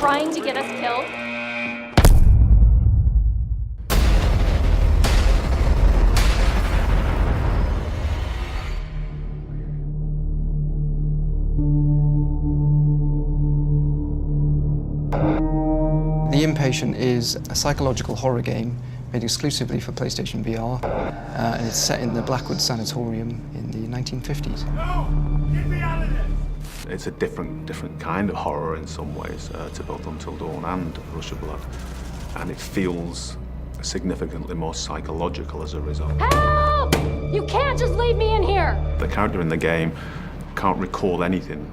trying to get us killed? The Inpatient is a psychological horror game made exclusively for PlayStation VR, and it's set in the Blackwood Sanatorium in the 1950s. No! Get me out of this! It's a different kind of horror in some ways to both Until Dawn and Rush of Blood, and it feels significantly more psychological as a result. Help! You can't just leave me in here! The character in the game can't recall anything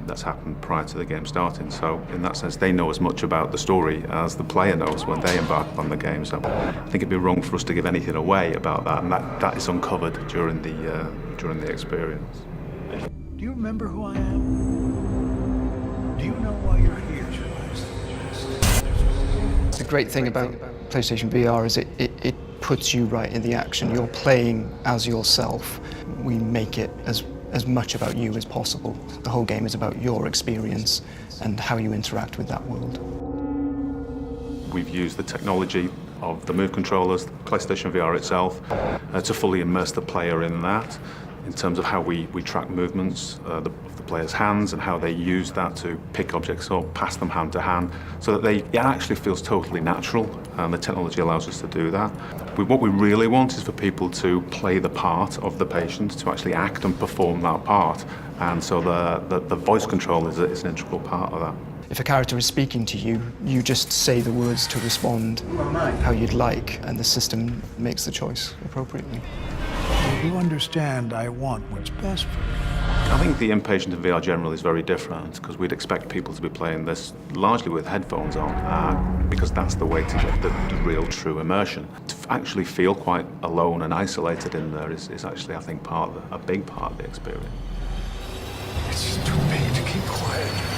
that's happened prior to the game starting, so in that sense they know as much about the story as the player knows when they embark on the game. So I think it'd be wrong for us to give anything away about that, and that is uncovered during the experience. Do you remember who I am? Do you know why you're here? The great thing about PlayStation VR is it puts you right in the action. You're playing as yourself. We make it as much about you as possible. The whole game is about your experience and how you interact with that world. We've used the technology of the Move controllers, PlayStation VR itself, to fully immerse the player in that, in terms of how we track movements of the player's hands and how they use that to pick objects up, pass them hand to hand, so that it actually feels totally natural, and the technology allows us to do that. What we really want is for people to play the part of the patient, to actually act and perform that part, and so the voice control is an integral part of that. If a character is speaking to you, you just say the words to respond how you'd like, and the system makes the choice appropriately. You understand I want what's best for you. I think the Inpatient in VR generally is very different, because we'd expect people to be playing this largely with headphones on, because that's the way to get the real true immersion. To actually feel quite alone and isolated in there is actually, I think, a big part of the experience. It's too big to keep quiet.